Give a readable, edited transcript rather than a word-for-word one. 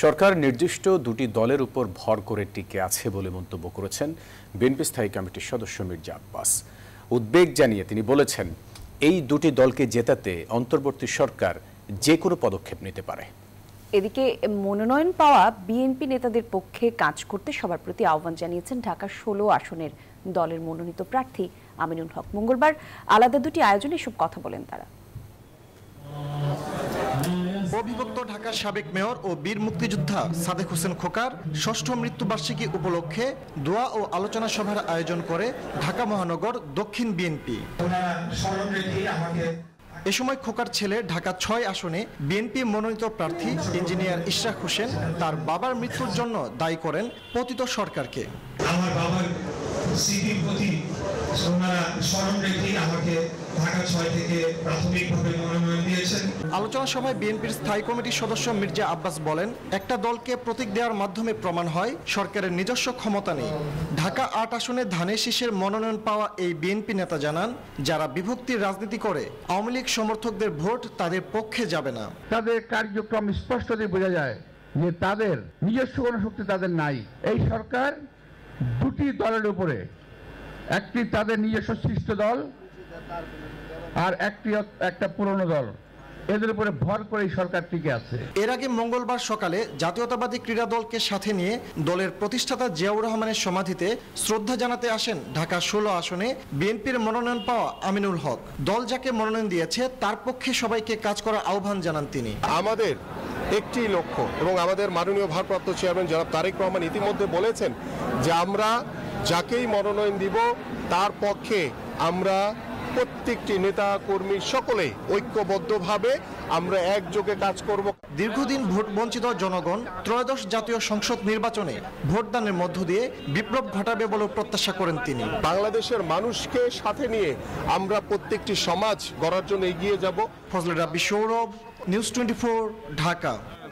সরকার নির্দিষ্ট দুটি দলের উপর ভর করে টিকে আছে বলে মন্তব্য করেছেন বিএনপি স্থায়ী কমিটির সদস্য মির্জা আব্বাস। উদ্বেগ জানিয়ে তিনি বলেছেন, এই দুটি দলকে জেতাতে অন্তর্বর্তী সরকার যে কোনো পদক্ষেপ নিতে পারে। এদিকে মনোনয়ন পাওয়া বিএনপি নেতাদের পক্ষে কাজ করতে সবার প্রতি আহ্বান জানিয়েছেন ঢাকা ১৬ আসনের দলের মনোনীত প্রার্থী আমিনুল হক। মঙ্গলবার আলাদা দুটি আয়োজনে এসব কথা বলেন তারা। অবিভক্ত ঢাকার সাবেক মেয়র ও বীর মুক্তিযোদ্ধা সাদেক হোসেন খোকার ষষ্ঠ মৃত্যুবার্ষিকী উপলক্ষে দোয়া ও আলোচনা সভার আয়োজন করে ঢাকা মহানগর দক্ষিণ বিএনপি। এ সময় খোকার ছেলে ঢাকা ৬ আসনে বিএনপি মনোনীত প্রার্থী ইঞ্জিনিয়ার ইশরাক হোসেন তার বাবার মৃত্যুর জন্য দায়ী করেন পতিত সরকারকে। আমার বাবার স্মৃতির প্রতি স্মরণ রেখে আমাকে ঢাকা ৬ থেকে প্রাথমিকভাবে মনোনয়ন দিয়েছেন। আলোচনা সভায় বিএনপির স্থায়ী কমিটির সদস্য মির্জা আব্বাস বলেন, একটা দলকে প্রতীক দেওয়ার মাধ্যমে প্রমাণ হয় সরকারের নিজস্ব ক্ষমতা নেই। ঢাকা ৮ আসনে ধানের শীষের মনোনয়ন পাওয়া এই বিএনপি নেতা জানান, যারা বিভক্তির রাজনীতি করে আওয়ামী লীগ সমর্থকদের ভোট তাদের পক্ষে যাবে না। তাদের কার্যক্রম স্পষ্টতই বোঝা যায় যে তাদের নিজস্ব কোনো শক্তি তাদের নাই। এই সরকার দুটি দলের উপরে, একটি তাদের নিজস্ব সৃষ্ট দল আর একটা পুরনো দল, এদের উপরে ভর করে সরকার টিকে আছে। এর আগে মঙ্গলবার সকালে জাতীয়তাবাদী ক্রীড়া দলকে সাথে নিয়ে দলের প্রতিষ্ঠাতা জিয়াউর রহমানের সমাধিতে শ্রদ্ধা জানাতে আসেন ঢাকা ১৬ আসনে বিএনপির মনোনয়ন পাওয়া আমিনুল হক। দল যাকে মনোনয়ন দিয়েছে তার পক্ষে সবাইকে কাজ করার আহ্বান জানান তিনি। আমাদের একটি লক্ষ্য এবং আমাদের মাননীয় ভারপ্রাপ্ত চেয়ারম্যান জনাব তারেক রহমান ইতিমধ্যে বলেছেন যে আমরা যাকেই মনোনয়ন দিব তার পক্ষে আমরা প্রত্যেকটি নেতা কর্মী সকলে ঐক্যবদ্ধভাবে আমরা একযোগে কাজ করব। দীর্ঘদিন ভোট বঞ্চিত জনগণ ত্রয়োদশ জাতীয় সংসদ নির্বাচনে ভোটদানের মধ্য দিয়ে বিপ্লব ঘটাবে বলে প্রত্যাশা করেন তিনি। বাংলাদেশের মানুষকে সাথে নিয়ে আমরা প্রত্যেকটি সমাজ গড়ার জন্য এগিয়ে যাব। ফজলে রাব্বি সৌরভ, নিউজ 24, ঢাকা।